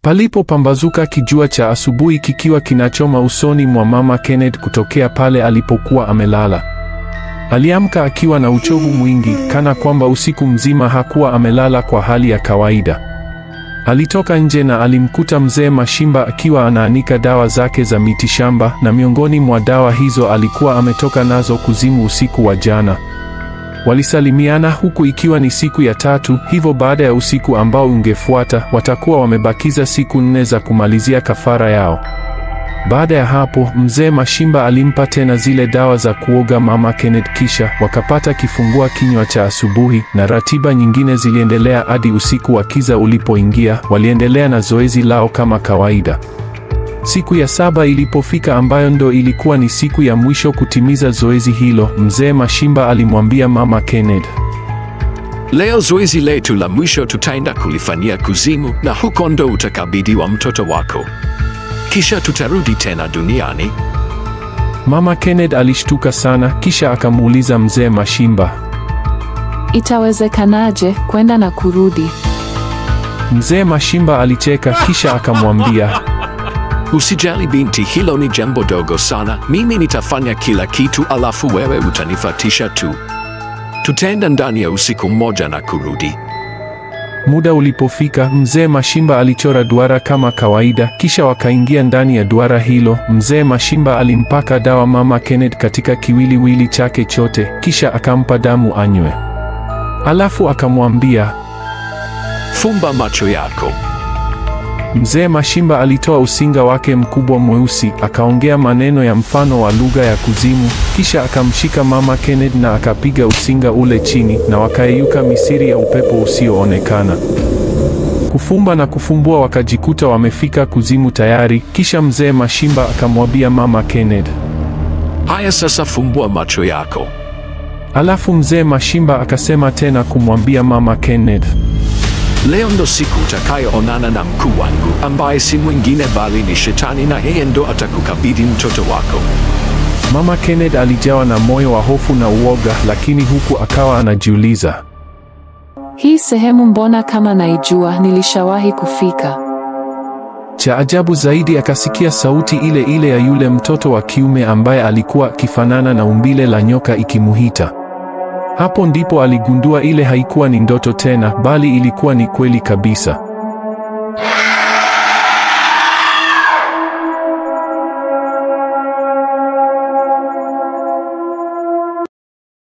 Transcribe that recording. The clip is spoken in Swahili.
Palipopambazuka kijua cha asubuhi kikiwa kinachoma usoni mwa Mama Kenneth kutokea pale alipokuwa amelala. Aliamka akiwa na uchovu mwingi, kana kwamba usiku mzima hakuwa amelala kwa hali ya kawaida. Alitoka nje na alimkuta mzee Mashimba akiwa anaanika dawa zake za mitishamba, na miongoni mwa dawa hizo alikuwa ametoka nazo kuzimu usiku wa jana. Walisalimiana huku ikiwa ni siku ya tatu, hivyo baada ya usiku ambao ungefuata, watakuwa wamebakiza siku 4 za kumalizia kafara yao. Baada ya hapo, mzee Mashimba alimpa tena zile dawa za kuoga Mama Kenneth, kisha wakapata kifungua kinywa cha asubuhi, na ratiba nyingine ziliendelea hadi usiku wa kiza ulipoingia. Waliendelea na zoezi lao kama kawaida. Siku ya 7 ilipofika, ambayo ndo ilikuwa ni siku ya mwisho kutimiza zoezi hilo, mzee Mashimba alimwambia Mama Kenneth, leo zoezi letu la mwisho tutaenda kulifanyia kuzimu, na huko ndo utakabidhiwa mtoto wako, kisha tutarudi tena duniani. Mama Kenneth alishtuka sana, kisha akamuuliza mzee Mashimba, itawezekanaje kwenda na kurudi? Mzee Mashimba alicheka, kisha akamwambia, usijali binti, hilo ni jambo dogo sana. Mimi nitafanya kila kitu, alafu wewe utanifuatisha tu. Tutaenda ndani ya usiku mmoja na kurudi. Muda ulipofika, mzee Mashimba alichora duara kama kawaida, kisha wakaingia ndani ya duara hilo. Mzee Mashimba alimpaka dawa Mama Kenneth katika kiwiliwili chake chote, kisha akampa damu anywe. Alafu akamwambia, fumba macho yako. Mzee Mashimba alitoa usinga wake mkubwa mweusi, akaongea maneno ya mfano wa lugha ya kuzimu, kisha akamshika Mama Kenneth na akapiga usinga ule chini, na wakayeyuka misiri ya upepo usioonekana. Kufumba na kufumbua wakajikuta wamefika kuzimu tayari. Kisha mzee Mashimba akamwambia Mama Kenneth, haya sasa fumbua macho yako. Alafu mzee Mashimba akasema tena kumwambia Mama Kenneth, leo ndo siku utakayoonana na mkuu wangu, ambaye si mwingine bali ni Shetani, na yeye ndo atakukabidhi mtoto wako. Mama Kenneth alijawa na moyo wa hofu na uoga, lakini huku akawa anajiuliza, hii sehemu mbona kama naijua, nilishawahi kufika. Cha ajabu zaidi, akasikia sauti ile ile ya yule mtoto wa kiume ambaye alikuwa akifanana na umbile la nyoka ikimuita. Hapo ndipo aligundua ile haikuwa ni ndoto tena, bali ilikuwa ni kweli kabisa.